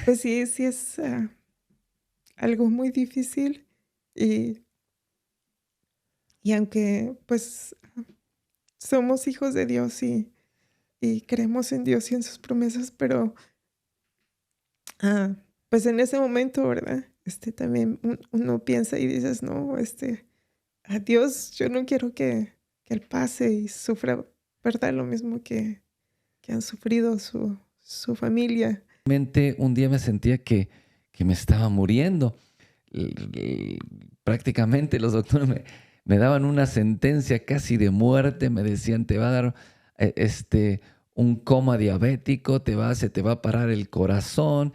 Pues sí, sí es, algo muy difícil y aunque, pues, somos hijos de Dios y creemos en Dios y en sus promesas, pero, ah, pues, en ese momento, ¿verdad? También uno piensa y dices: "No, a Dios yo no quiero que él pase y sufra, ¿verdad? Lo mismo que han sufrido su familia". Realmente un día me sentía que me estaba muriendo. Prácticamente los doctores me daban una sentencia casi de muerte, me decían, te va a dar un coma diabético, se te va a parar el corazón.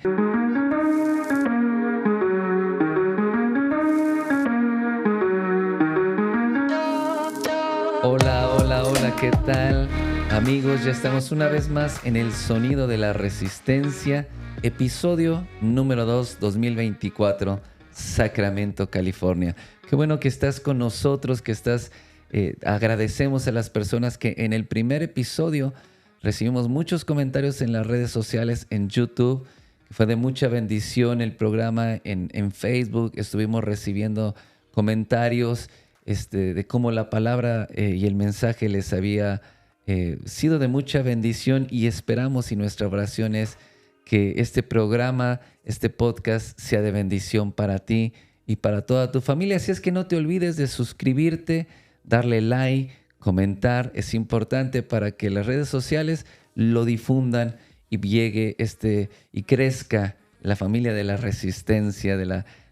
Hola, hola, hola, ¿qué tal? Amigos, ya estamos una vez más en el Sonido de la Resistencia, episodio número 2, 2024, Sacramento, California. Qué bueno que estás con nosotros, agradecemos a las personas que en el primer episodio recibimos muchos comentarios en las redes sociales, en YouTube, que fue de mucha bendición el programa en Facebook, estuvimos recibiendo comentarios de cómo la palabra y el mensaje les había sido de mucha bendición y esperamos y nuestra oración es que este programa, este podcast sea de bendición para ti y para toda tu familia. Así es que no te olvides de suscribirte, darle like, comentar. Es importante para que las redes sociales lo difundan y llegue y crezca la familia de la resistencia,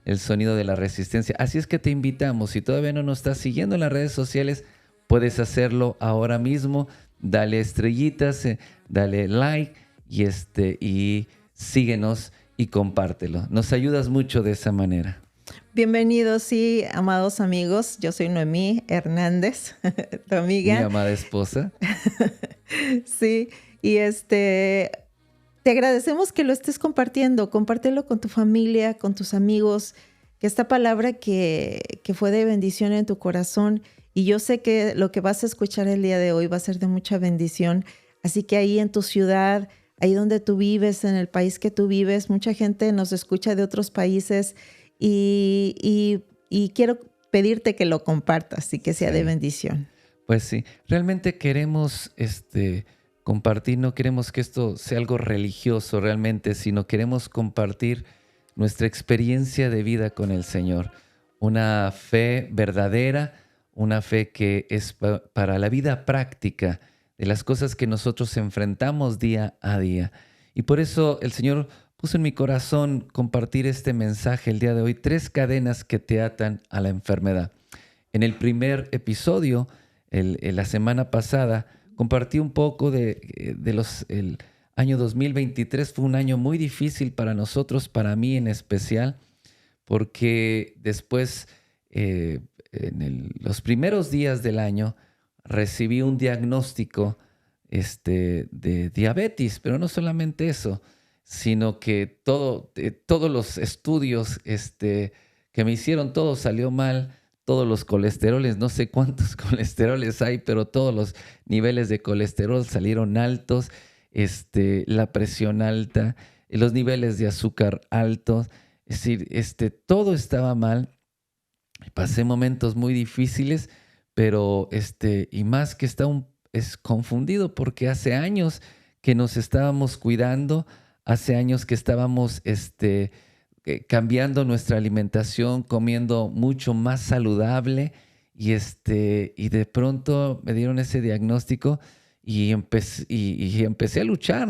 el sonido de la resistencia. Así es que te invitamos, si todavía no nos estás siguiendo en las redes sociales, puedes hacerlo ahora mismo. Dale estrellitas, dale like y síguenos y compártelo. Nos ayudas mucho de esa manera. Bienvenidos, sí, amados amigos. Yo soy Noemí Hernández, tu Mi amiga. amada esposa. Sí, y te agradecemos que lo estés compartiendo. Compártelo con tu familia, con tus amigos, que esta palabra que fue de bendición en tu corazón. Y yo sé que lo que vas a escuchar el día de hoy va a ser de mucha bendición. Así que ahí en tu ciudad, ahí donde tú vives, en el país que tú vives, mucha gente nos escucha de otros países y quiero pedirte que lo compartas y que sea de Sí. bendición. Pues sí, realmente queremos compartir, no queremos que esto sea algo religioso realmente, sino queremos compartir nuestra experiencia de vida con el Señor. Una fe verdadera, una fe que es para la vida práctica de las cosas que nosotros enfrentamos día a día. Y por eso el Señor puso en mi corazón compartir este mensaje el día de hoy, 3 cadenas que te atan a la enfermedad. En el primer episodio, la semana pasada, compartí un poco el año 2023. Fue un año muy difícil para nosotros, para mí en especial, porque después, los primeros días del año, recibí un diagnóstico de diabetes, pero no solamente eso, sino que todos los estudios que me hicieron, todo salió mal. Todos los colesteroles, no sé cuántos colesteroles hay, pero todos los niveles de colesterol salieron altos, la presión alta, los niveles de azúcar altos, es decir, todo estaba mal. Pasé momentos muy difíciles, pero y más que es confundido porque hace años que nos estábamos cuidando, hace años que estábamos cambiando nuestra alimentación, comiendo mucho más saludable y de pronto me dieron ese diagnóstico y empecé a luchar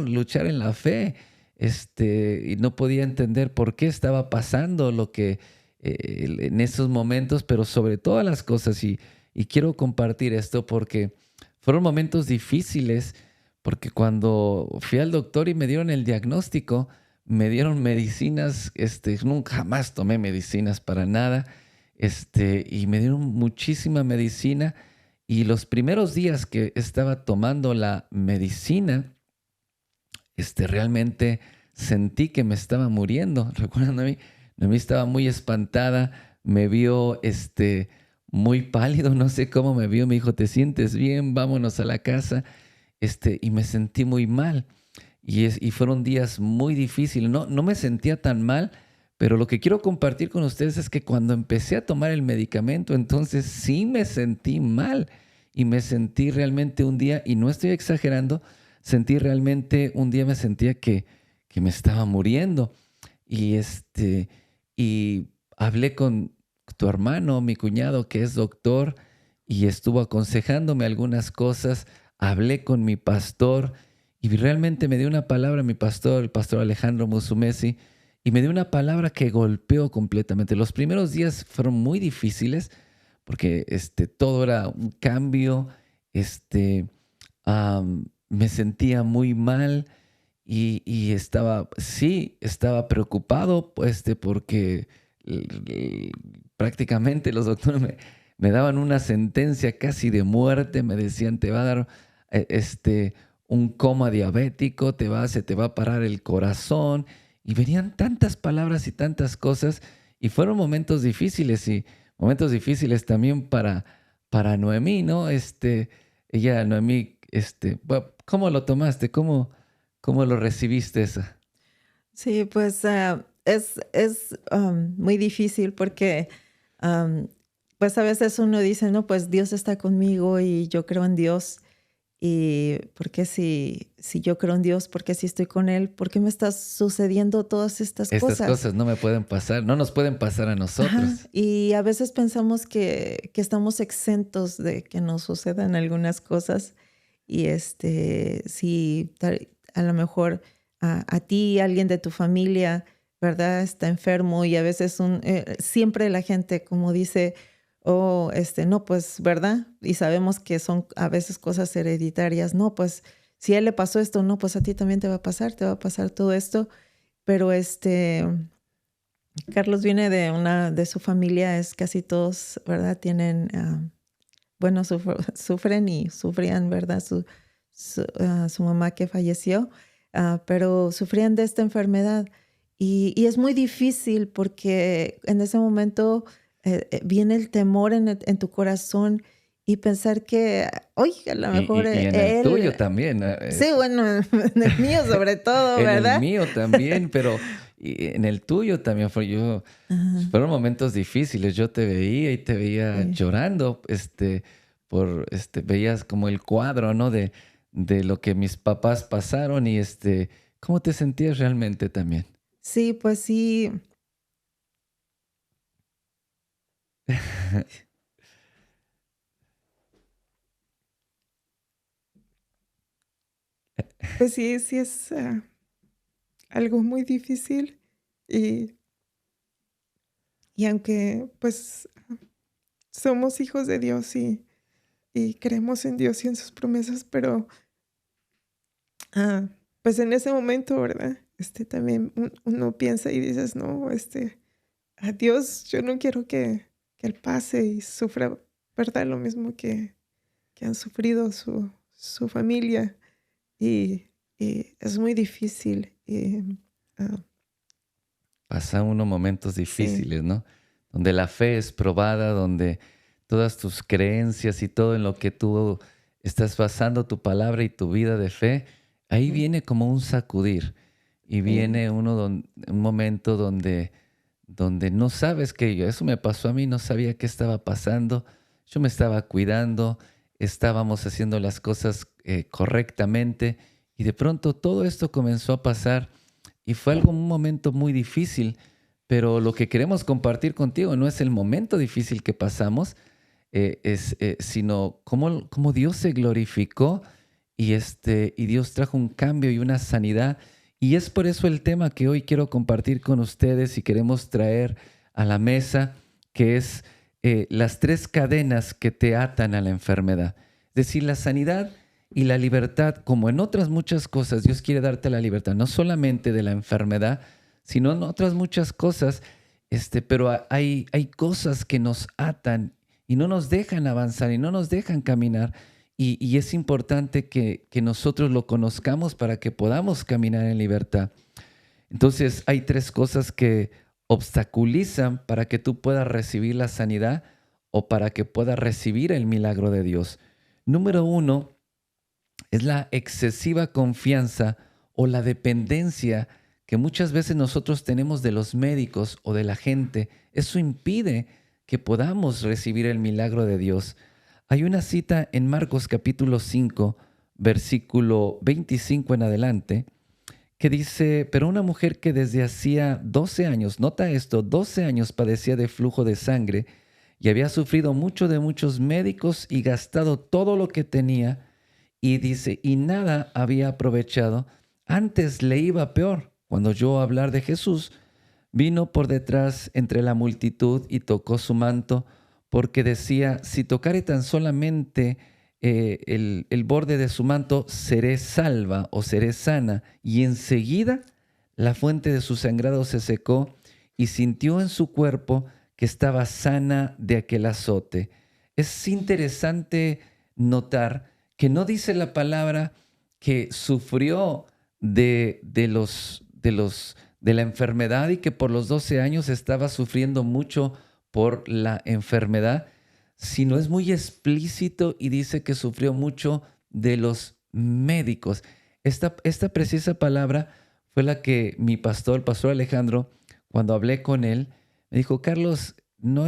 en la fe, y no podía entender por qué estaba pasando lo que en esos momentos, pero sobre todas las cosas y quiero compartir esto porque fueron momentos difíciles, porque cuando fui al doctor y me dieron el diagnóstico, me dieron medicinas, nunca jamás tomé medicinas para nada, y me dieron muchísima medicina y los primeros días que estaba tomando la medicina, realmente sentí que me estaba muriendo. ¿Recuerdan a mí? Noemí estaba muy espantada, me vio muy pálido, no sé cómo me vio, me dijo, ¿te sientes bien? Vámonos a la casa, y me sentí muy mal. y fueron días muy difíciles. No me sentía tan mal, pero lo que quiero compartir con ustedes es que cuando empecé a tomar el medicamento, entonces sí me sentí mal y me sentí realmente un día, y no estoy exagerando, sentí realmente un día me sentía que me estaba muriendo. Y, y hablé con tu hermano, mi cuñado, que es doctor, y estuvo aconsejándome algunas cosas. Hablé con mi pastor y realmente me dio una palabra mi pastor, el pastor Alejandro Musumesi, y me dio una palabra que golpeó completamente. Los primeros días fueron muy difíciles porque todo era un cambio. Me sentía muy mal y estaba preocupado, porque prácticamente los doctores me daban una sentencia casi de muerte. Me decían, te va a dar un coma diabético, se te va a parar el corazón. Y venían tantas palabras y tantas cosas, y fueron momentos difíciles también para Noemí, ¿no? Noemí, ¿cómo lo tomaste? ¿Cómo lo recibiste esa? Sí, pues es muy difícil porque pues a veces uno dice, no, pues Dios está conmigo y yo creo en Dios. Y ¿por qué si yo creo en Dios, por qué si estoy con Él, por qué me están sucediendo todas estas Estas cosas? cosas no me pueden pasar, no nos pueden pasar a Ajá. nosotros. Y a veces pensamos que estamos exentos de que nos sucedan algunas cosas. Y si a lo mejor a ti, alguien de tu familia, ¿verdad? Está enfermo y a veces siempre la gente como dice, oh, no, pues, ¿verdad? Y sabemos que son a veces cosas hereditarias. No, pues, si a él le pasó esto, no, pues a ti también te va a pasar todo esto. Pero Carlos viene de su familia, es casi todos, ¿verdad? Tienen, bueno, sufren y sufrían, ¿verdad? Su mamá que falleció, pero sufrían de esta enfermedad. Y es muy difícil porque en ese momento viene el temor en tu corazón y pensar que, oye, a lo mejor Y en el él, tuyo también. sí, bueno, en el mío sobre todo, En el ¿verdad? mío también, pero y en el tuyo también Ajá, fueron momentos difíciles. Yo te veía y te veía sí. llorando, veías como el cuadro, ¿no? De lo que mis papás pasaron y ¿cómo te sentías realmente también? Sí, pues sí. Pues sí, sí es algo muy difícil y, y aunque pues somos hijos de Dios y creemos en Dios y en sus promesas, pero pues en ese momento, ¿verdad? También uno piensa y dices, no, a Dios yo no quiero que Él pase y sufra, ¿verdad? Lo mismo que han sufrido su familia y es muy difícil. Ah, Pasa unos momentos sí, difíciles, ¿no? Donde la fe es probada, donde todas tus creencias y todo en lo que tú estás basando tu palabra y tu vida de fe, ahí sí, viene como un sacudir y sí, viene un momento donde no sabes qué. Eso me pasó a mí, no sabía qué estaba pasando, yo me estaba cuidando, estábamos haciendo las cosas correctamente, y de pronto todo esto comenzó a pasar y fue un momento muy difícil. Pero lo que queremos compartir contigo no es el momento difícil que pasamos, sino cómo Dios se glorificó, y Dios trajo un cambio y una sanidad. Y es por eso el tema que hoy quiero compartir con ustedes y queremos traer a la mesa, que es las tres cadenas que te atan a la enfermedad. Es decir, la sanidad y la libertad, como en otras muchas cosas, Dios quiere darte la libertad, no solamente de la enfermedad, sino en otras muchas cosas. Pero hay cosas que nos atan y no nos dejan avanzar y no nos dejan caminar. Y es importante que nosotros lo conozcamos para que podamos caminar en libertad. Entonces, hay tres cosas que obstaculizan para que tú puedas recibir la sanidad o para que puedas recibir el milagro de Dios. Número uno es la excesiva confianza o la dependencia que muchas veces nosotros tenemos de los médicos o de la gente, eso impide que podamos recibir el milagro de Dios. Hay una cita en Marcos capítulo 5, versículo 25 en adelante, que dice, pero una mujer que desde hacía 12 años, nota esto, 12 años padecía de flujo de sangre y había sufrido mucho de muchos médicos y gastado todo lo que tenía, y dice, y nada había aprovechado, antes le iba peor. Cuando oyó hablar de Jesús, vino por detrás entre la multitud y tocó su manto, porque decía, si tocare tan solamente el borde de su manto, seré salva o seré sana. Y enseguida la fuente de su sangrado se secó y sintió en su cuerpo que estaba sana de aquel azote. Es interesante notar que no dice la palabra que sufrió de la enfermedad y que por los 12 años estaba sufriendo mucho por la enfermedad, sino es muy explícito y dice que sufrió mucho de los médicos. Esta precisa palabra fue la que mi pastor, el pastor Alejandro, cuando hablé con él, me dijo, Carlos, no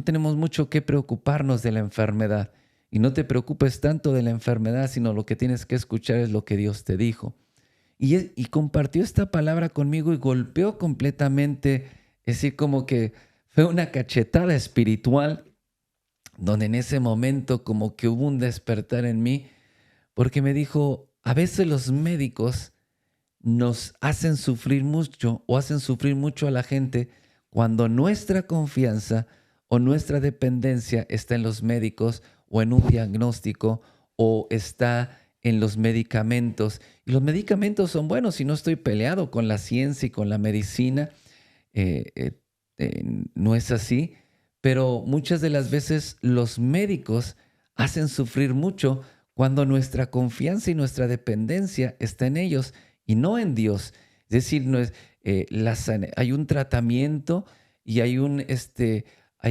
tenemos mucho que preocuparnos de la enfermedad. Y no te preocupes tanto de la enfermedad, sino lo que tienes que escuchar es lo que Dios te dijo. Y compartió esta palabra conmigo y golpeó completamente, es decir, como que fue una cachetada espiritual, donde en ese momento como que hubo un despertar en mí, porque me dijo, a veces los médicos nos hacen sufrir mucho o hacen sufrir mucho a la gente cuando nuestra confianza o nuestra dependencia está en los médicos o en un diagnóstico o está en los medicamentos. Y los medicamentos son buenos y no estoy peleado con la ciencia y con la medicina. No es así, pero muchas de las veces los médicos hacen sufrir mucho cuando nuestra confianza y nuestra dependencia está en ellos y no en Dios. Es decir, no es, hay un tratamiento y hay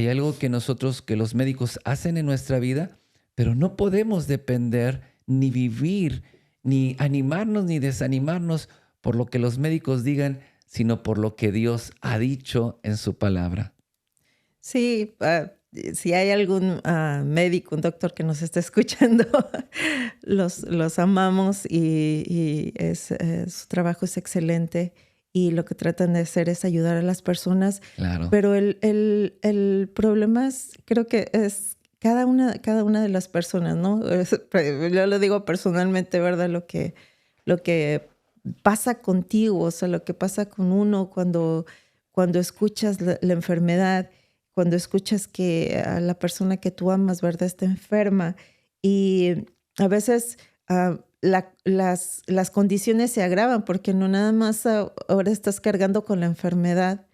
algo que los médicos hacen en nuestra vida, pero no podemos depender ni vivir, ni animarnos, ni desanimarnos por lo que los médicos digan, sino por lo que Dios ha dicho en su palabra. Sí, si hay algún médico, un doctor que nos esté escuchando, los amamos y su trabajo es excelente y lo que tratan de hacer es ayudar a las personas. Claro. Pero el problema creo que es cada una de las personas, ¿no? Yo lo digo personalmente, ¿verdad? Lo que pasa contigo, o sea, lo que pasa con uno cuando escuchas la enfermedad, cuando escuchas que a la persona que tú amas, ¿verdad?, está enferma. Y a veces las condiciones se agravan porque no nada más ahora estás cargando con la enfermedad,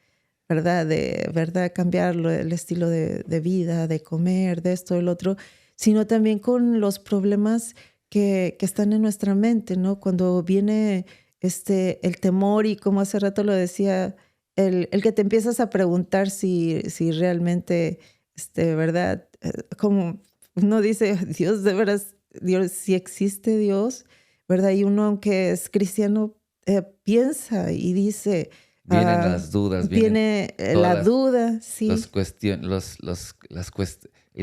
¿verdad? ¿Verdad? Cambiar el estilo de vida, de comer, de esto, del otro, sino también con los problemas que están en nuestra mente, ¿no? Cuando viene el temor y como hace rato lo decía, el que te empiezas a preguntar si realmente, ¿verdad? Como uno dice, Dios, de veras, Dios, si existe Dios, ¿verdad? Y uno, aunque es cristiano, piensa y dice... Vienen las dudas, viene la duda, sí. El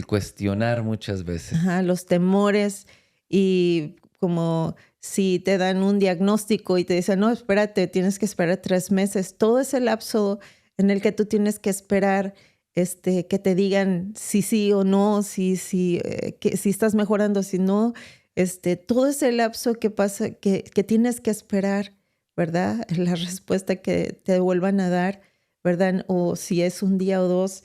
cuestionar muchas veces. Ajá, los temores y como si te dan un diagnóstico y te dicen, no, espérate, tienes que esperar 3 meses. Todo ese lapso en el que tú tienes que esperar que te digan si sí o no, si estás mejorando, si no. Todo ese lapso que pasa, que tienes que esperar, ¿verdad? La respuesta que te vuelvan a dar, ¿verdad? O si es un día o 2,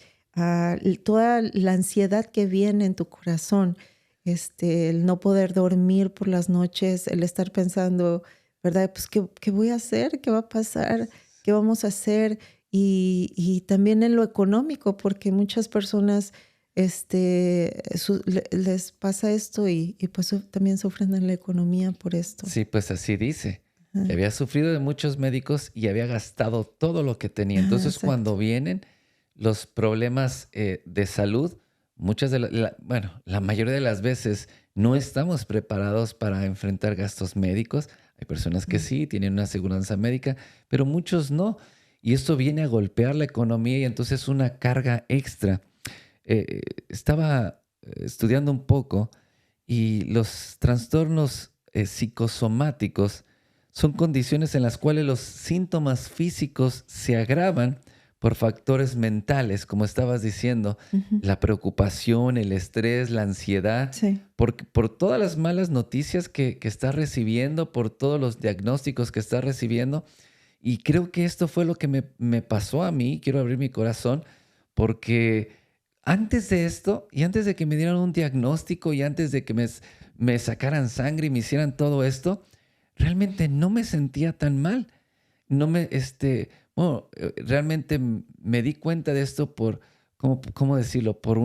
toda la ansiedad que viene en tu corazón, el no poder dormir por las noches, el estar pensando, ¿verdad? Pues, ¿qué voy a hacer? ¿Qué va a pasar? ¿Qué vamos a hacer? Y también en lo económico, porque muchas personas les pasa esto y pues también sufren en la economía por esto. Sí, pues así dice. Que había sufrido de muchos médicos y había gastado todo lo que tenía. Entonces, cuando vienen los problemas de salud, la mayoría de las veces no estamos preparados para enfrentar gastos médicos. Hay personas que sí, tienen una aseguranza médica, pero muchos no. Y esto viene a golpear la economía y entonces una carga extra. Estaba estudiando un poco y los trastornos psicosomáticos son condiciones en las cuales los síntomas físicos se agravan por factores mentales, como estabas diciendo, Ujú. la preocupación, el estrés, la ansiedad, Sí. por todas las malas noticias que estás recibiendo, por todos los diagnósticos que estás recibiendo. Y creo que esto fue lo que me pasó a mí, quiero abrir mi corazón, porque antes de esto, y antes de que me dieran un diagnóstico, y antes de que me sacaran sangre y me hicieran todo esto, realmente no me sentía tan mal. No me, bueno, realmente me di cuenta de esto por, ¿cómo decirlo? Por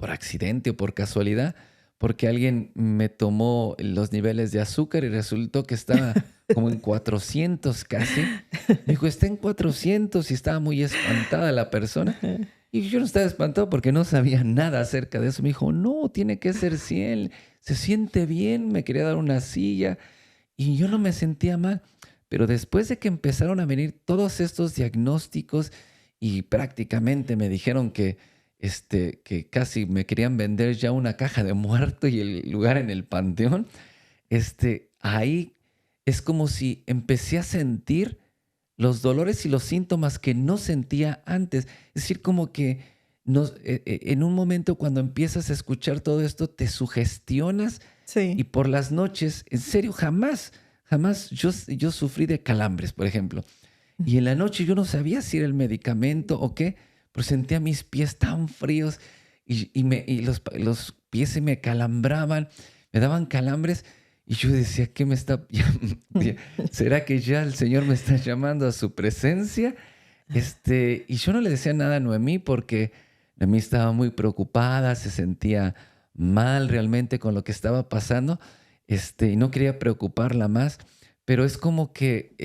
accidente o por casualidad, porque alguien me tomó los niveles de azúcar y resultó que estaba como en 400 casi. Me dijo, está en 400 y estaba muy espantada la persona. Ajá. Y yo no estaba espantado porque no sabía nada acerca de eso. Me dijo, no, tiene que ser 100, se siente bien, me quería dar una silla y yo no me sentía mal. Pero después de que empezaron a venir todos estos diagnósticos y prácticamente me dijeron que casi me querían vender ya una caja de muerto y el lugar en el panteón, ahí es como si empecé a sentir los dolores y los síntomas que no sentía antes. Es decir, como que en un momento cuando empiezas a escuchar todo esto, te sugestionas y Sí. por las noches, en serio, jamás yo sufrí de calambres, por ejemplo. Y en la noche yo no sabía si era el medicamento o qué, pero sentía mis pies tan fríos y los pies se me calambraban, me daban calambres y yo decía, ¿qué me está... ¿Será que ya el Señor me está llamando a su presencia? Y yo no le decía nada a Noemí porque Noemí estaba muy preocupada, se sentía mal realmente con lo que estaba pasando, y no quería preocuparla más, pero es como que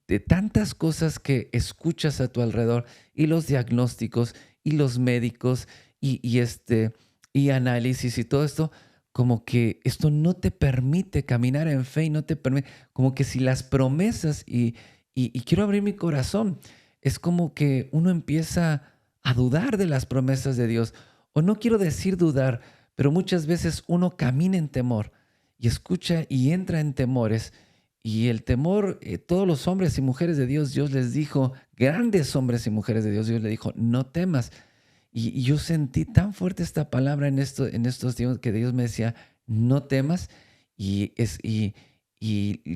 de tantas cosas que escuchas a tu alrededor y los diagnósticos y los médicos y análisis y todo esto, como que esto no te permite caminar en fe y no te permite, como que si las promesas y quiero abrir mi corazón. Es como que uno empieza a dudar de las promesas de Dios. O no quiero decir dudar, pero muchas veces uno camina en temor y escucha y entra en temores. Y el temor, todos los hombres y mujeres de Dios, Dios les dijo, grandes hombres y mujeres de Dios, Dios les dijo, no temas. Y yo sentí tan fuerte esta palabra en estos días que Dios me decía, no temas. Y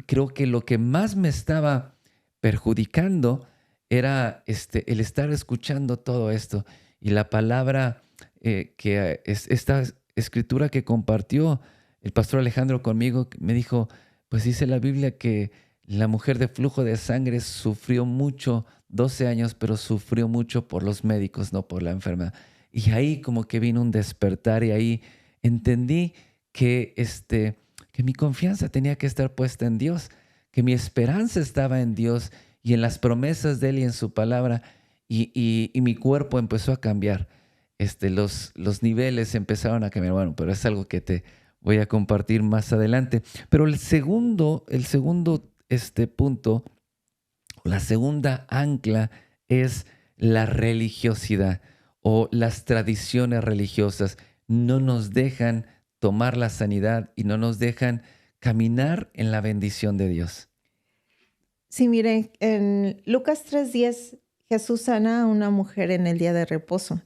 creo que lo que más me estaba perjudicando era el estar escuchando todo esto. Y la palabra esta escritura que compartió el pastor Alejandro conmigo, me dijo, pues dice la Biblia que la mujer de flujo de sangre sufrió mucho, 12 años, pero sufrió mucho por los médicos, no por la enfermedad. Y ahí como que vino un despertar y ahí entendí que mi confianza tenía que estar puesta en Dios, que mi esperanza estaba en Dios y en las promesas de Él y en su palabra, y mi cuerpo empezó a cambiar. Los niveles empezaron a cambiar. Bueno, pero es algo que te voy a compartir más adelante. Pero el segundo punto, la segunda ancla es la religiosidad o las tradiciones religiosas. No nos dejan tomar la sanidad y no nos dejan caminar en la bendición de Dios. Sí, miren, en Lucas 3:10, Jesús sana a una mujer en el día de reposo.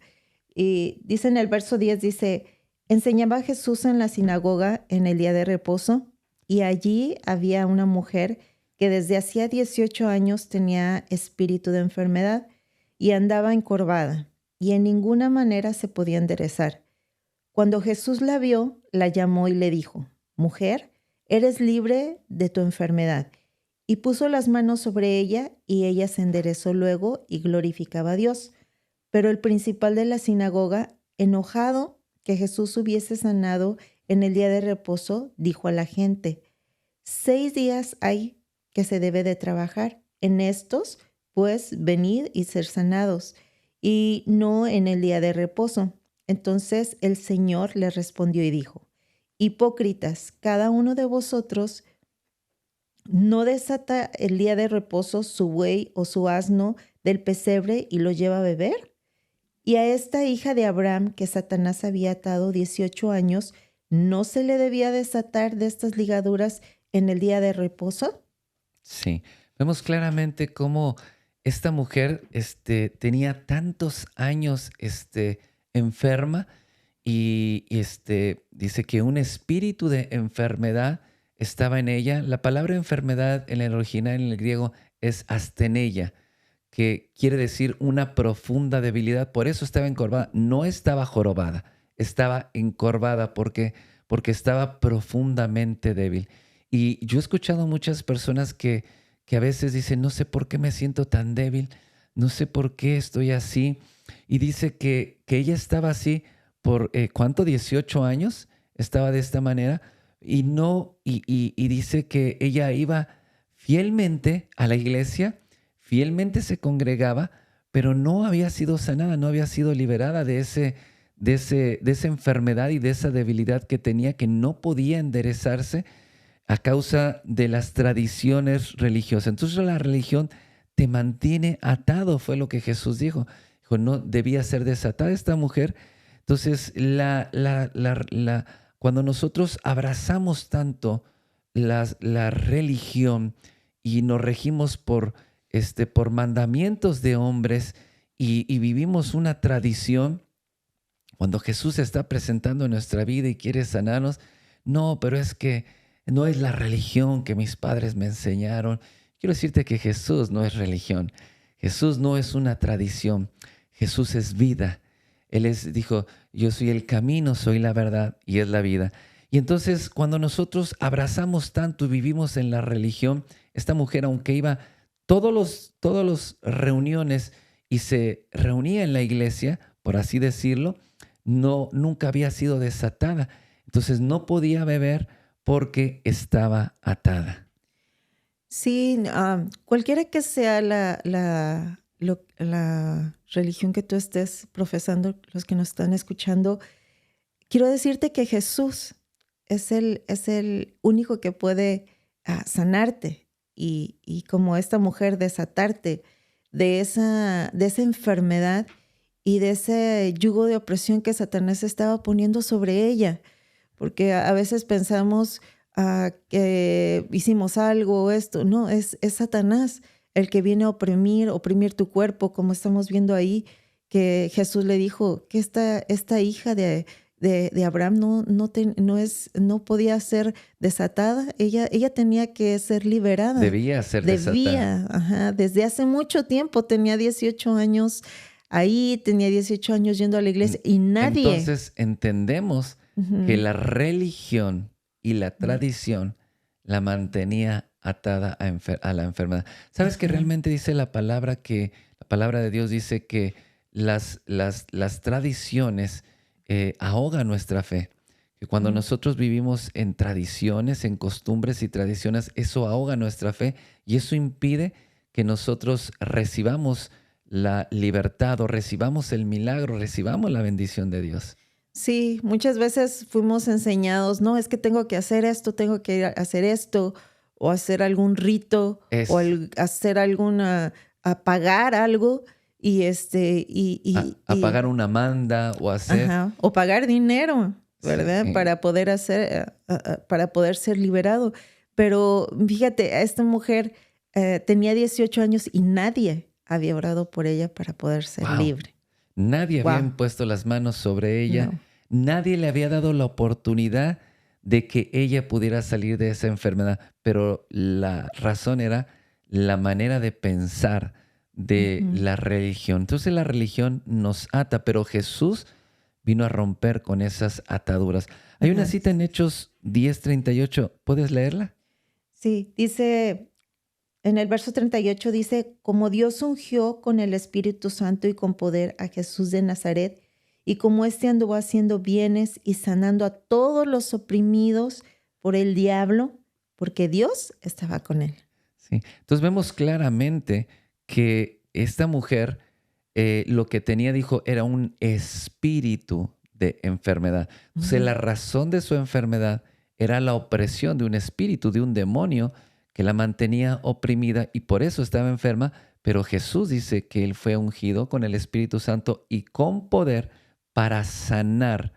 Y dice en el verso 10, dice, enseñaba Jesús en la sinagoga en el día de reposo, y allí había una mujer que desde hacía 18 años tenía espíritu de enfermedad y andaba encorvada, y en ninguna manera se podía enderezar. Cuando Jesús la vio, la llamó y le dijo, mujer, eres libre de tu enfermedad. Y puso las manos sobre ella, y ella se enderezó luego y glorificaba a Dios. Pero el principal de la sinagoga, enojado que Jesús hubiese sanado en el día de reposo, dijo a la gente, 6 días hay que se debe de trabajar. En estos, pues, venid y ser sanados, y no en el día de reposo. Entonces el Señor le respondió y dijo, Hipócritas, cada uno de vosotros no desata el día de reposo su buey o su asno del pesebre y lo lleva a beber. Y a esta hija de Abraham, que Satanás había atado 18 años, ¿no se le debía desatar de estas ligaduras en el día de reposo? Sí, vemos claramente cómo esta mujer tenía tantos años enferma y dice que un espíritu de enfermedad estaba en ella. La palabra enfermedad en el original, en el griego, es astenella, que quiere decir una profunda debilidad. Por eso estaba encorvada. No estaba jorobada, estaba encorvada porque estaba profundamente débil. Y yo he escuchado muchas personas que a veces dicen, no sé por qué me siento tan débil, no sé por qué estoy así. Y dice que ella estaba así por, ¿cuánto? 18 años estaba de esta manera. Y no, y dice que ella iba fielmente a la iglesia, fielmente se congregaba, pero no había sido sanada, no había sido liberada de esa enfermedad y de esa debilidad que tenía, que no podía enderezarse a causa de las tradiciones religiosas. Entonces la religión te mantiene atado, fue lo que Jesús dijo. Dijo, no debía ser desatada esta mujer. Entonces, cuando nosotros abrazamos tanto la religión y nos regimos por mandamientos de hombres y vivimos una tradición, cuando Jesús se está presentando en nuestra vida y quiere sanarnos, no, pero es que no es la religión que mis padres me enseñaron. Quiero decirte que Jesús no es religión. Jesús no es una tradición. Jesús es vida. Dijo, yo soy el camino, soy la verdad y es la vida. Y entonces cuando nosotros abrazamos tanto y vivimos en la religión, esta mujer, aunque iba todos los reuniones y se reunía en la iglesia, por así decirlo, nunca había sido desatada. Entonces no podía beber porque estaba atada. Sí, cualquiera que sea la religión que tú estés profesando, los que nos están escuchando, quiero decirte que Jesús es el único que puede sanarte y como esta mujer desatarte de esa enfermedad y de ese yugo de opresión que Satanás estaba poniendo sobre ella. Porque a veces pensamos que hicimos algo o esto. No, es Satanás el que viene a oprimir tu cuerpo, como estamos viendo ahí, que Jesús le dijo que esta hija de Abraham no podía ser desatada. Ella tenía que ser liberada. Debía ser desatada. Ajá, desde hace mucho tiempo, tenía 18 años ahí, tenía 18 años yendo a la iglesia y nadie... Entonces entendemos que la religión y la tradición la mantenía atada a la enfermedad. ¿Sabes que realmente dice la palabra de Dios dice que las tradiciones ahogan nuestra fe? Que cuando nosotros vivimos en tradiciones, en costumbres y tradiciones, eso ahoga nuestra fe y eso impide que nosotros recibamos la libertad o recibamos el milagro, recibamos la bendición de Dios. Sí, muchas veces fuimos enseñados, no, es que tengo que hacer esto, tengo que ir a hacer esto, o hacer algún rito, o hacer a pagar algo, a pagar una manda o hacer... Ajá, o pagar dinero, ¿verdad? Sí. Para poder para poder ser liberado. Pero fíjate, esta mujer tenía 18 años y nadie había orado por ella para poder ser libre. Nadie había impuesto las manos sobre ella. No. Nadie le había dado la oportunidad de que ella pudiera salir de esa enfermedad. Pero la razón era la manera de pensar de la religión. Entonces la religión nos ata, pero Jesús vino a romper con esas ataduras. Hay una cita en Hechos 10:38. ¿Puedes leerla? Sí, dice... En el verso 38 dice, como Dios ungió con el Espíritu Santo y con poder a Jesús de Nazaret, y como éste anduvo haciendo bienes y sanando a todos los oprimidos por el diablo, porque Dios estaba con él. Sí. Entonces vemos claramente que esta mujer lo que tenía, dijo, era un espíritu de enfermedad. Entonces, la razón de su enfermedad era la opresión de un espíritu, de un demonio que la mantenía oprimida y por eso estaba enferma. Pero Jesús dice que Él fue ungido con el Espíritu Santo y con poder para sanar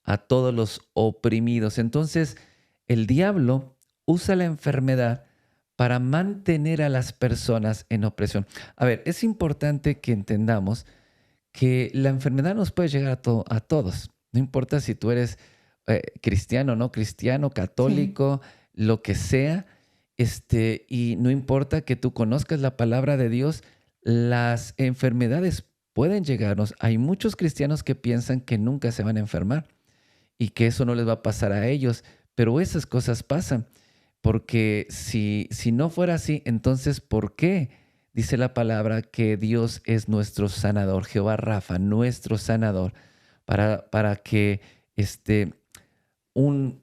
a todos los oprimidos. Entonces, el diablo usa la enfermedad para mantener a las personas en opresión. A ver, es importante que entendamos que la enfermedad nos puede llegar a todos. No importa si tú eres cristiano, no cristiano, Sí. católico, lo que sea, y no importa que tú conozcas la palabra de Dios, las enfermedades pueden llegarnos. Hay muchos cristianos que piensan que nunca se van a enfermar y que eso no les va a pasar a ellos, pero esas cosas pasan. Porque si no fuera así, entonces, ¿por qué dice la palabra que Dios es nuestro sanador, Jehová Rafa, nuestro sanador, para que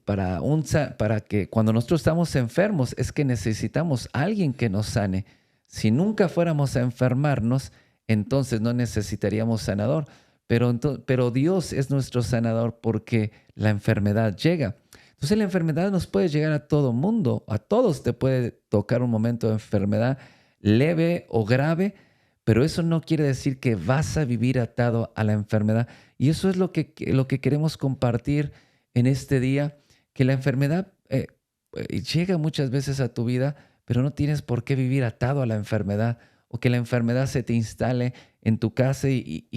para que cuando nosotros estamos enfermos es que necesitamos a alguien que nos sane? Si nunca fuéramos a enfermarnos, entonces no necesitaríamos sanador. Pero Dios es nuestro sanador porque la enfermedad llega. Entonces la enfermedad nos puede llegar a todo mundo, a todos te puede tocar un momento de enfermedad leve o grave, pero eso no quiere decir que vas a vivir atado a la enfermedad. Y eso es lo que queremos compartir en este día, que la enfermedad llega muchas veces a tu vida, pero no tienes por qué vivir atado a la enfermedad o que la enfermedad se te instale en tu casa y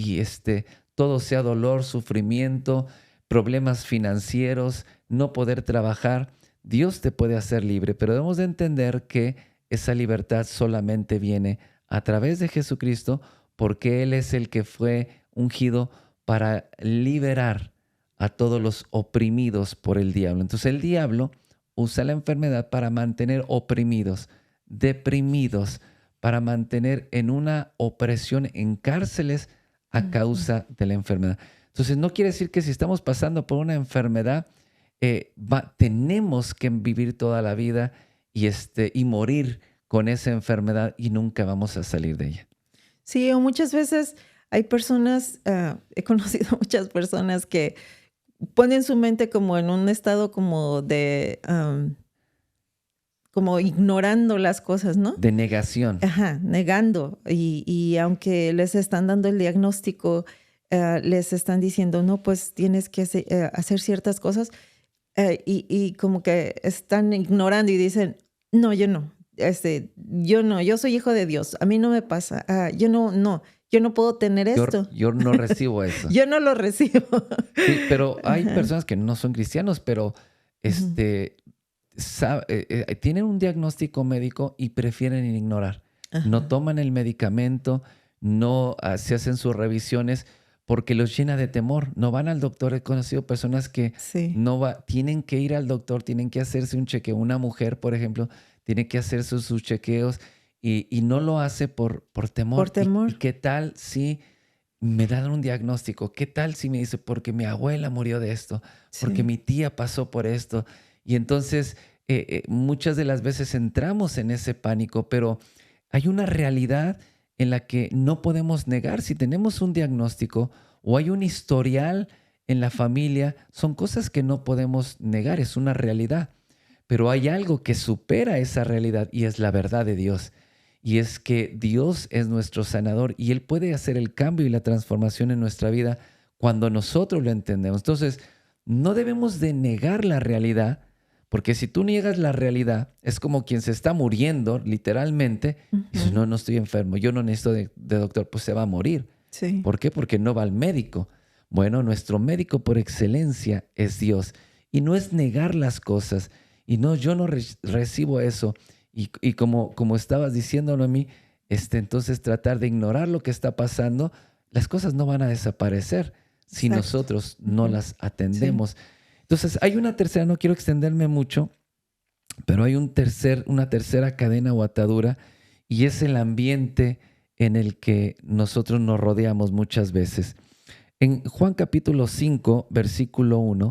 todo sea dolor, sufrimiento, problemas financieros, no poder trabajar. Dios te puede hacer libre, pero debemos de entender que esa libertad solamente viene a través de Jesucristo, porque Él es el que fue ungido para liberar a todos los oprimidos por el diablo. Entonces el diablo usa la enfermedad para mantener oprimidos, deprimidos, para mantener en una opresión en cárceles a Ujú. causa de la enfermedad. Entonces no quiere decir que si estamos pasando por una enfermedad, tenemos que vivir toda la vida y morir con esa enfermedad y nunca vamos a salir de ella. Sí, o muchas veces hay personas, he conocido muchas personas que ponen su mente como en un estado como de, como ignorando las cosas, ¿no? De negación. Ajá, negando. Y aunque les están dando el diagnóstico, les están diciendo, no, pues tienes que hacer ciertas cosas, y como que están ignorando y dicen, no, yo no, yo no, yo soy hijo de Dios, a mí no me pasa, yo no puedo tener Yo, esto, yo no recibo eso. yo no lo recibo. Sí, pero hay Ajá. personas que no son cristianos, pero Ujú. este, tienen un diagnóstico médico y prefieren ignorar. No Ajá. toman el medicamento, no se hacen sus revisiones porque los llena de temor. No van al doctor. He conocido personas que Sí, no tienen que ir al doctor, tienen que hacerse un chequeo. Una mujer, por ejemplo, tiene que hacer sus chequeos y no lo hace por por temor. ¿Y temor. qué tal si me dan un diagnóstico? ¿Qué tal si me dice, porque mi abuela murió de esto, porque Sí, mi tía pasó por esto? Y entonces muchas de las veces entramos en ese pánico, pero hay una realidad en la que no podemos negar. Si tenemos un diagnóstico o hay un historial en la familia, son cosas que no podemos negar, es una realidad. Pero hay algo que supera esa realidad y es la verdad de Dios. Y es que Dios es nuestro sanador y Él puede hacer el cambio y la transformación en nuestra vida cuando nosotros lo entendemos. Entonces, no debemos de negar la realidad, porque si tú niegas la realidad, es como quien se está muriendo, literalmente, y dice, ujú, no, no estoy enfermo, yo no necesito de doctor, pues se va a morir. sí, ¿Por qué? Porque no va al médico. Bueno, nuestro médico por excelencia es Dios. Y no es negar las cosas. Y no, yo no recibo eso. Y como estabas diciéndolo a mí, entonces tratar de ignorar lo que está pasando, las cosas no van a desaparecer si exacto. nosotros no Ujú, las sí, atendemos. Entonces, hay una tercera, no quiero extenderme mucho, pero hay una tercera cadena o atadura y es el ambiente en el que nosotros nos rodeamos muchas veces. En Juan capítulo 5, versículo 1,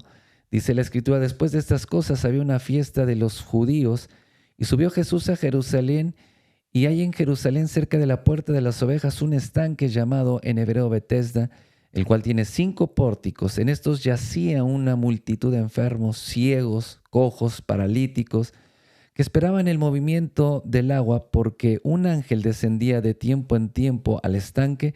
dice la escritura, después de estas cosas había una fiesta de los judíos y subió Jesús a Jerusalén y hay en Jerusalén cerca de la puerta de las ovejas un estanque llamado en hebreo Betesda, el cual tiene 5 pórticos. En estos yacía una multitud de enfermos, ciegos, cojos, paralíticos, que esperaban el movimiento del agua, porque un ángel descendía de tiempo en tiempo al estanque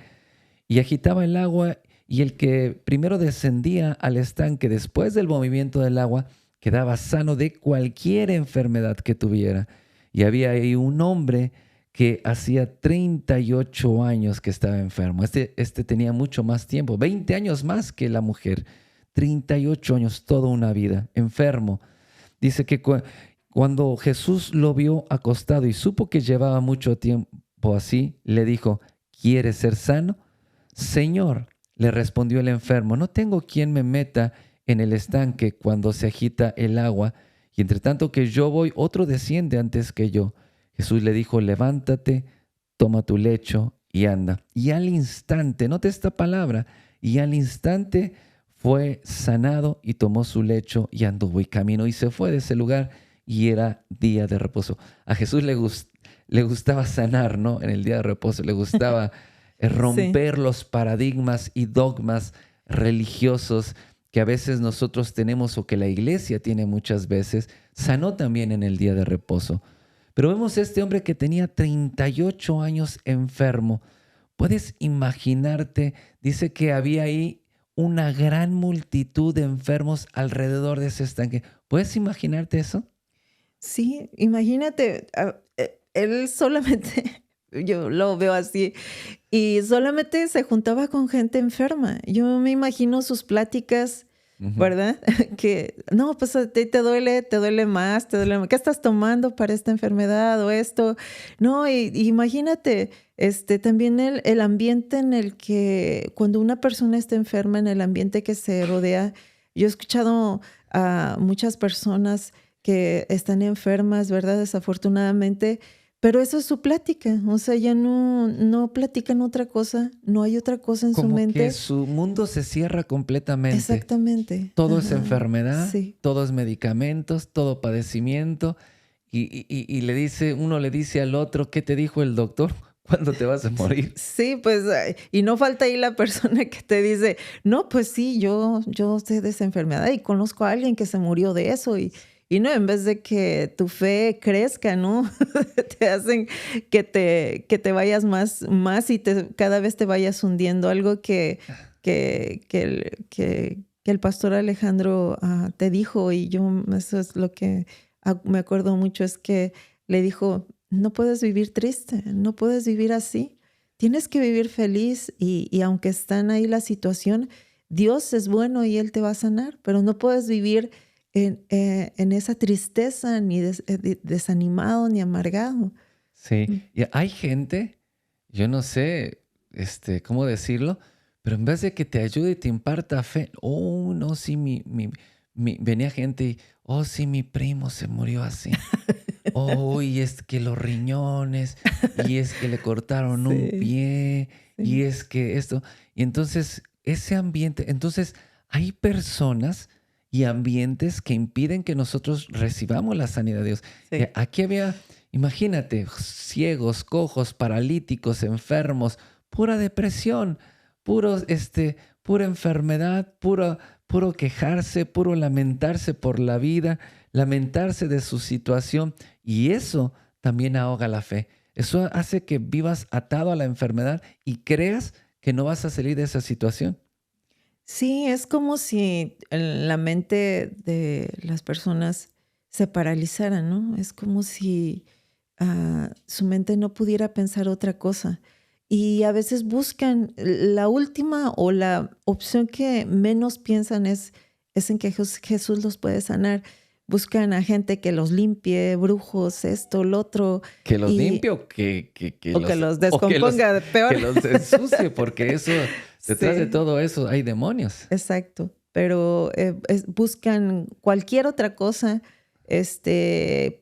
y agitaba el agua, y el que primero descendía al estanque después del movimiento del agua quedaba sano de cualquier enfermedad que tuviera. Y había ahí un hombre que hacía 38 años que estaba enfermo. Este tenía mucho más tiempo, 20 años más que la mujer. 38 años, toda una vida, enfermo. Dice que cuando Jesús lo vio acostado y supo que llevaba mucho tiempo así, le dijo, ¿quieres ser sano? Señor, le respondió el enfermo, no tengo quien me meta en el estanque cuando se agita el agua, y entre tanto que yo voy, otro desciende antes que yo. Jesús le dijo, levántate, toma tu lecho y anda. Y al instante, note esta palabra, y al instante fue sanado y tomó su lecho y anduvo y caminó y se fue de ese lugar, y era día de reposo. A Jesús le gustaba sanar, ¿no? En el día de reposo le gustaba romper los paradigmas y dogmas religiosos que a veces nosotros tenemos o que la iglesia tiene muchas veces. Sanó también en el día de reposo. Pero vemos a este hombre que tenía 38 años enfermo. ¿Puedes imaginarte? Dice que había ahí una gran multitud de enfermos alrededor de ese estanque. ¿Puedes imaginarte eso? Sí, imagínate, él solamente, yo lo veo así, y solamente se juntaba con gente enferma. Yo me imagino sus pláticas, ¿verdad? Que, no, pues a ti te duele más, ¿qué estás tomando para esta enfermedad o esto? No, y imagínate, también el ambiente en el que, cuando una persona está enferma, en el ambiente que se rodea. Yo he escuchado a muchas personas que están enfermas, ¿verdad? Desafortunadamente, pero eso es su plática. O sea, ya no platican otra cosa, no hay otra cosa en su mente. Como que su mundo se cierra completamente. Exactamente. Todo es enfermedad, sí. todo es medicamentos, todo padecimiento. Y uno le dice al otro, ¿qué te dijo el doctor? ¿Cuándo te vas a morir? Sí, pues, y no falta ahí la persona que te dice, no, pues sí, yo sé de esa enfermedad y conozco a alguien que se murió de eso, y no, en vez de que tu fe crezca, ¿no? Te hacen que te vayas más y cada vez te vayas hundiendo. Algo que el pastor Alejandro te dijo, y yo, eso es lo que me acuerdo mucho, es que le dijo, no puedes vivir triste, no puedes vivir así. Tienes que vivir feliz, y aunque están ahí la situación, Dios es bueno y Él te va a sanar, pero no puedes vivir en esa tristeza, ni desanimado, ni amargado. Sí, y hay gente, yo no sé cómo decirlo, pero en vez de que te ayude y te imparta fe, oh, no, sí, venía gente y, oh, sí, mi primo se murió así. Oh, y es que los riñones, y es que le cortaron un pie, y es que esto. Y entonces, ese ambiente, entonces hay personas y ambientes que impiden que nosotros recibamos la sanidad de Dios. Sí. Aquí había, imagínate, ciegos, cojos, paralíticos, enfermos, pura depresión, pura enfermedad, puro quejarse, puro lamentarse por la vida, lamentarse de su situación. Y eso también ahoga la fe. Eso hace que vivas atado a la enfermedad y creas que no vas a salir de esa situación. Sí, es como si la mente de las personas se paralizara, ¿no? Es como si su mente no pudiera pensar otra cosa. Y a veces buscan la última o la opción que menos piensan es en que Jesús los puede sanar. Buscan a gente que los limpie, brujos, esto, lo otro. Que los limpie o que los descomponga, peor. Que los ensucie, porque eso, detrás de todo eso hay demonios. Exacto, pero buscan cualquier otra cosa,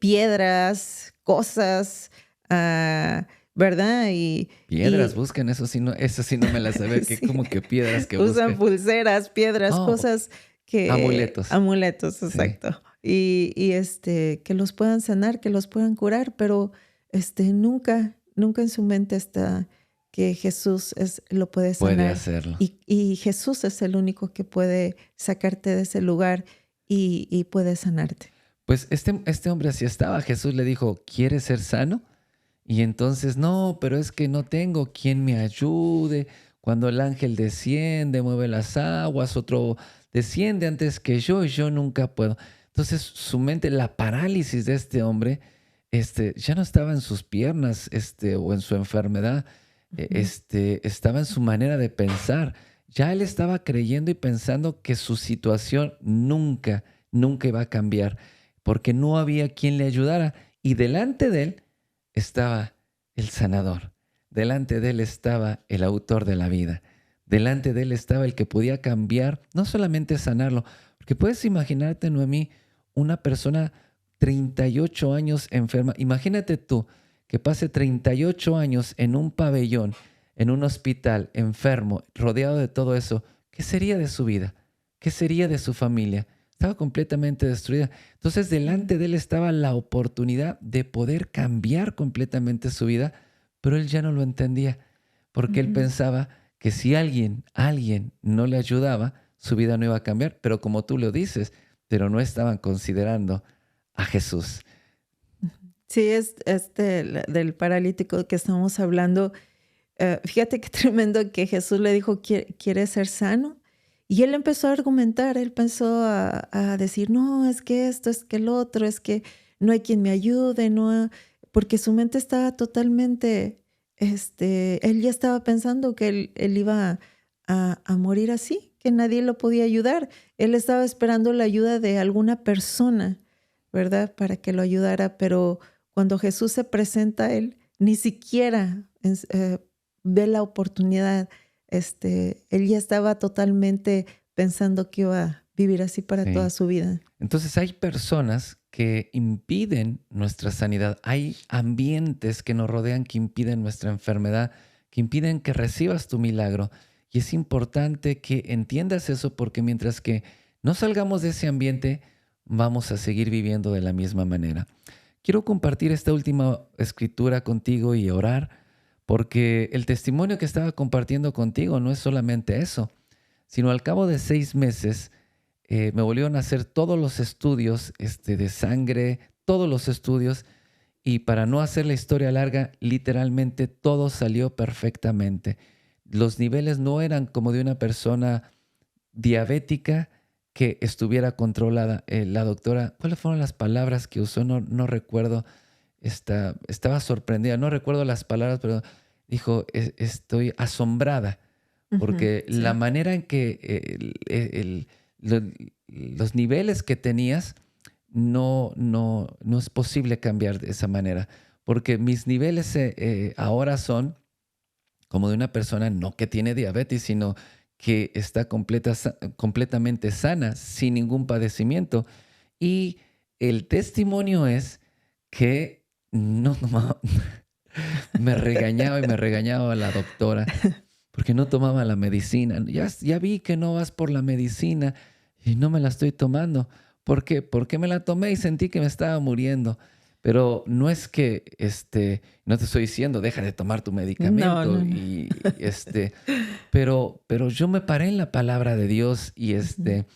piedras, cosas, ¿verdad? Piedras, buscan eso sí no me las sabía, que sí. Como que piedras que usan buscan. pulseras, piedras, cosas que... Amuletos, exacto. Sí. Y que los puedan sanar, que los puedan curar, pero nunca en su mente está que Jesús lo puede Puede sanar. hacerlo. Y Jesús es el único que puede sacarte de ese lugar y puede sanarte. Pues este hombre así estaba. Jesús le dijo, ¿quieres ser sano? Y entonces, no, pero es que no tengo quien me ayude. Cuando el ángel desciende, mueve las aguas, otro desciende antes que yo y yo nunca puedo. Entonces, su mente, la parálisis de este hombre, ya no estaba en sus piernas, o en su enfermedad, Ujú. estaba en su manera de pensar. Ya él estaba creyendo y pensando que su situación nunca iba a cambiar, porque no había quien le ayudara. Y delante de él estaba el sanador. Delante de él estaba el autor de la vida. Delante de él estaba el que podía cambiar, no solamente sanarlo, porque puedes imaginarte, Noemí, una persona 38 años enferma. Imagínate tú que pase 38 años en un pabellón, en un hospital, enfermo, rodeado de todo eso. ¿Qué sería de su vida? ¿Qué sería de su familia? Estaba completamente destruida. Entonces, delante de él estaba la oportunidad de poder cambiar completamente su vida, pero él ya no lo entendía, porque él Ujú. pensaba que si alguien no le ayudaba, su vida no iba a cambiar. Pero como tú lo dices, pero no estaban considerando a Jesús. Sí, es del paralítico que estamos hablando. Fíjate qué tremendo que Jesús le dijo, ¿quieres ser sano? Y él empezó a argumentar, él empezó a decir, no, es que esto, es que el otro, es que no hay quien me ayude, no, porque su mente estaba totalmente, él ya estaba pensando que él iba a morir así, que nadie lo podía ayudar. Él estaba esperando la ayuda de alguna persona, ¿verdad? Para que lo ayudara, pero cuando Jesús se presenta a él, ni siquiera ve la oportunidad. Él ya estaba totalmente pensando que iba a vivir así para toda Sí. su vida. Entonces hay personas que impiden nuestra sanidad. Hay ambientes que nos rodean que impiden nuestra enfermedad, que impiden que recibas tu milagro. Y es importante que entiendas eso porque mientras que no salgamos de ese ambiente, vamos a seguir viviendo de la misma manera. Quiero compartir esta última escritura contigo y orar porque el testimonio que estaba compartiendo contigo no es solamente eso, sino al cabo de 6 meses me volvieron a hacer todos los estudios de sangre, todos los estudios, y para no hacer la historia larga, literalmente todo salió perfectamente. Los niveles no eran como de una persona diabética que estuviera controlada. La doctora, ¿cuáles fueron las palabras que usó? No recuerdo. Estaba sorprendida, no recuerdo las palabras, pero dijo, Estoy asombrada Ujú, porque la sí. manera en que lo- los niveles que tenías no es posible cambiar de esa manera, porque mis niveles ahora son como de una persona no que tiene diabetes, sino que está completamente sana, sin ningún padecimiento. Y el testimonio es que no tomaba, me regañaba y me regañaba la doctora porque no tomaba la medicina. Ya vi que no vas por la medicina y no me la estoy tomando. ¿Por qué? Porque me la tomé y sentí que me estaba muriendo. Pero no es que, no te estoy diciendo, deja de tomar tu No, medicamento no, no. pero yo me paré en la palabra de Dios Ujú.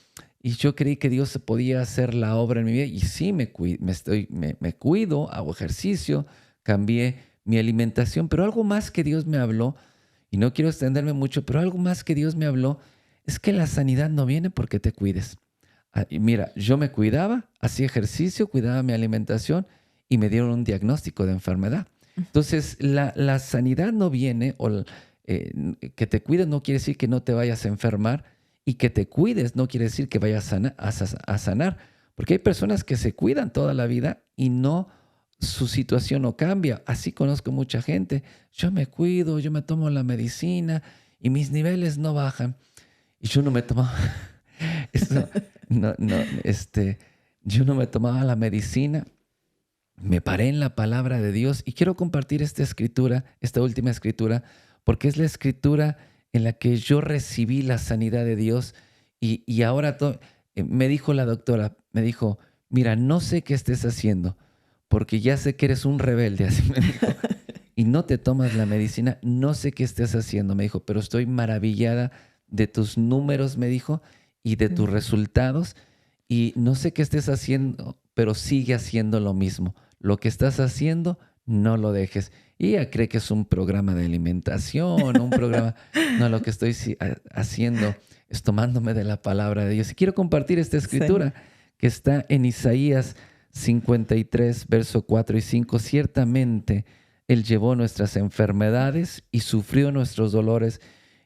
y yo creí que Dios se podía hacer la obra en mi vida y sí me cuido, hago ejercicio, cambié mi alimentación, pero algo más que Dios me habló, y no quiero extenderme mucho, pero algo más que Dios me habló es que la sanidad no viene porque te cuides. Y mira, yo me cuidaba, hacía ejercicio, cuidaba mi alimentación y me dieron un diagnóstico de enfermedad. Entonces, la sanidad no viene, que te cuides no quiere decir que no te vayas a enfermar, y que te cuides no quiere decir que vayas a sanar, porque hay personas que se cuidan toda la vida y no, su situación no cambia. Así conozco mucha gente. Yo me cuido, yo me tomo la medicina y mis niveles no bajan. Y yo no me tomaba, eso, yo no me tomaba la medicina, me paré en la palabra de Dios y quiero compartir esta escritura, esta última escritura, porque es la escritura en la que yo recibí la sanidad de Dios y ahora me dijo la doctora, me dijo, mira, no sé qué estés haciendo, porque ya sé que eres un rebelde, así me dijo, y no te tomas la medicina, no sé qué estés haciendo, me dijo, pero estoy maravillada de tus números, me dijo, y de tus resultados, y no sé qué estés haciendo, pero sigue haciendo lo mismo. Lo que estás haciendo, no lo dejes. Y ella cree que es un programa de alimentación, un programa... No, lo que estoy haciendo es tomándome de la palabra de Dios. Y quiero compartir esta escritura que está en Isaías 53, verso 4 y 5. Ciertamente, Él llevó nuestras enfermedades y sufrió nuestros dolores,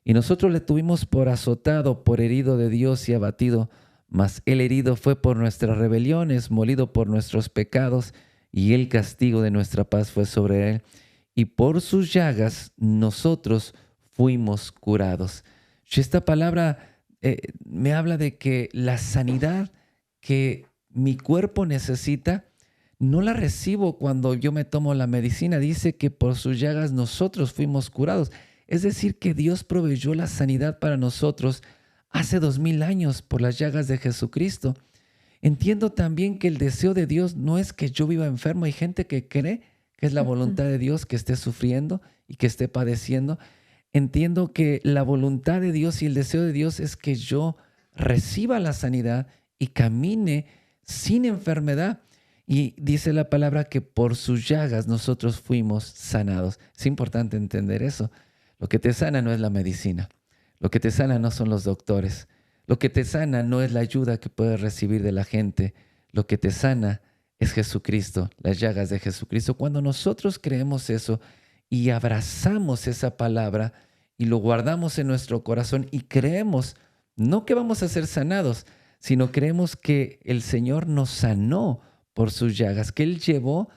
y nosotros le tuvimos por azotado, por herido de Dios y abatido. Mas Él herido fue por nuestras rebeliones, molido por nuestros pecados, y el castigo de nuestra paz fue sobre Él. Y por sus llagas nosotros fuimos curados. Esta palabra me habla de que la sanidad que mi cuerpo necesita, no la recibo cuando yo me tomo la medicina. Dice que por sus llagas nosotros fuimos curados. Es decir, que Dios proveyó la sanidad para nosotros hace 2000 años por las llagas de Jesucristo. Entiendo también que el deseo de Dios no es que yo viva enfermo. Hay gente que cree que es la voluntad de Dios que esté sufriendo y que esté padeciendo. Entiendo que la voluntad de Dios y el deseo de Dios es que yo reciba la sanidad y camine sin enfermedad. Y dice la palabra que por sus llagas nosotros fuimos sanados. Es importante entender eso. Lo que te sana no es la medicina. Lo que te sana no son los doctores. Lo que te sana no es la ayuda que puedes recibir de la gente. Lo que te sana es Jesucristo, las llagas de Jesucristo. Cuando nosotros creemos eso y abrazamos esa palabra y lo guardamos en nuestro corazón y creemos, no que vamos a ser sanados, sino creemos que el Señor nos sanó por sus llagas, que Él llevó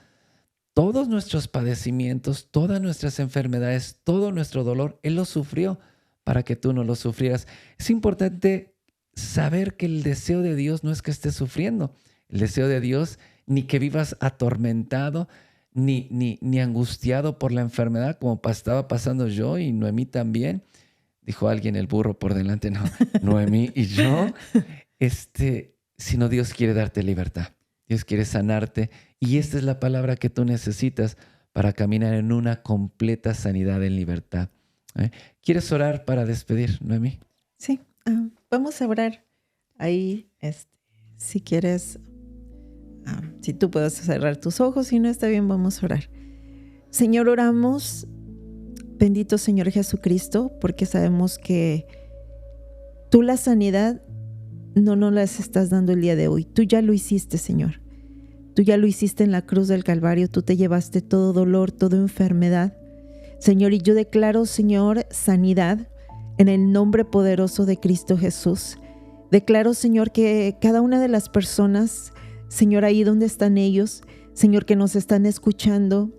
todos nuestros padecimientos, todas nuestras enfermedades, todo nuestro dolor. Él lo sufrió para que tú no lo sufrieras. Es importante saber que el deseo de Dios no es que estés sufriendo. El deseo de Dios ni que vivas atormentado, ni angustiado por la enfermedad, como estaba pasando yo y Noemí también. Dijo alguien, el burro por delante. No, Noemí y yo. Sino Dios quiere darte libertad. Dios quiere sanarte. Y esta es la palabra que tú necesitas para caminar en una completa sanidad en libertad. ¿Quieres orar para despedir, Noemí? Sí, vamos a orar. Ahí, si quieres, si tú puedes cerrar tus ojos, si no está bien, vamos a orar. Señor, oramos, bendito Señor Jesucristo, porque sabemos que tú la sanidad no nos las estás dando el día de hoy. Tú ya lo hiciste, Señor. Tú ya lo hiciste en la cruz del Calvario. Tú te llevaste todo dolor, toda enfermedad. Señor, y yo declaro, Señor, sanidad en el nombre poderoso de Cristo Jesús. Declaro, Señor, que cada una de las personas, Señor, ahí donde están ellos, Señor, que nos están escuchando,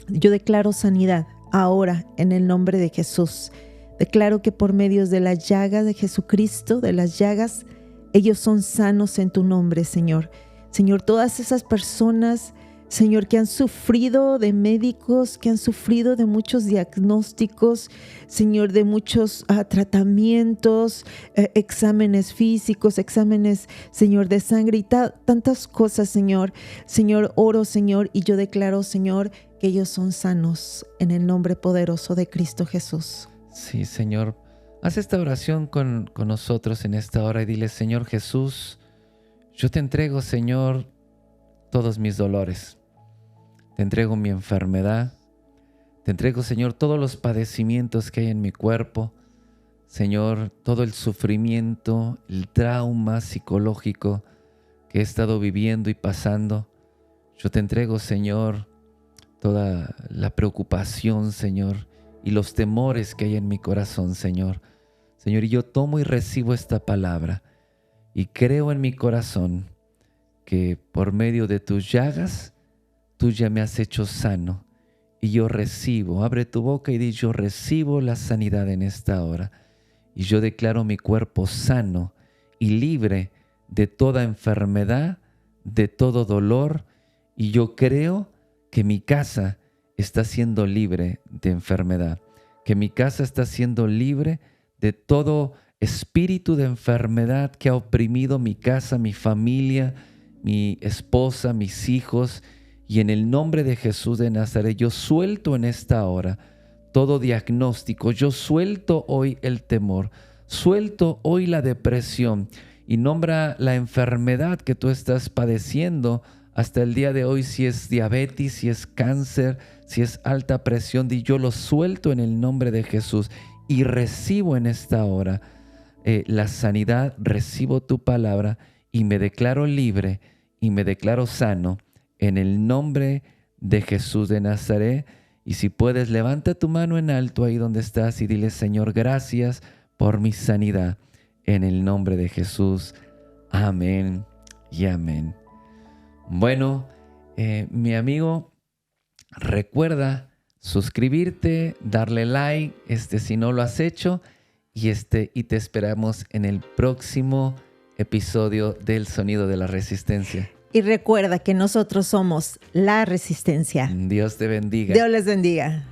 yo declaro sanidad ahora en el nombre de Jesús. Declaro que por medio de las llagas de Jesucristo, de las llagas, ellos son sanos en tu nombre, Señor. Señor, todas esas personas, Señor, que han sufrido de médicos, que han sufrido de muchos diagnósticos, Señor, de muchos tratamientos, exámenes físicos, exámenes, Señor, de sangre y tantas cosas, Señor. Señor, oro, Señor, y yo declaro, Señor, que ellos son sanos en el nombre poderoso de Cristo Jesús. Sí, Señor. Haz esta oración con nosotros en esta hora y dile, Señor Jesús, yo te entrego, Señor, todos mis dolores. Te entrego mi enfermedad. Te entrego, Señor, todos los padecimientos que hay en mi cuerpo. Señor, todo el sufrimiento, el trauma psicológico que he estado viviendo y pasando. Yo te entrego, Señor, toda la preocupación, Señor, y los temores que hay en mi corazón, Señor. Señor, y yo tomo y recibo esta palabra y creo en mi corazón que por medio de tus llagas, tú ya me has hecho sano y yo recibo. Abre tu boca y di, yo recibo la sanidad en esta hora. Y yo declaro mi cuerpo sano y libre de toda enfermedad, de todo dolor. Y yo creo que mi casa está siendo libre de enfermedad, que mi casa está siendo libre de todo espíritu de enfermedad que ha oprimido mi casa, mi familia, mi esposa, mis hijos. Y en el nombre de Jesús de Nazaret, yo suelto en esta hora todo diagnóstico. Yo suelto hoy el temor, suelto hoy la depresión y nombra la enfermedad que tú estás padeciendo hasta el día de hoy, si es diabetes, si es cáncer, si es alta presión. Y yo lo suelto en el nombre de Jesús y recibo en esta hora la sanidad, recibo tu palabra y me declaro libre y me declaro sano en el nombre de Jesús de Nazaret. Y si puedes, levanta tu mano en alto ahí donde estás y dile: Señor, gracias por mi sanidad. En el nombre de Jesús. Amén y amén. Bueno, mi amigo, recuerda suscribirte, darle like, si no lo has hecho, y te esperamos en el próximo episodio del Sonido de la Resistencia. Y recuerda que nosotros somos la resistencia. Dios te bendiga. Dios les bendiga.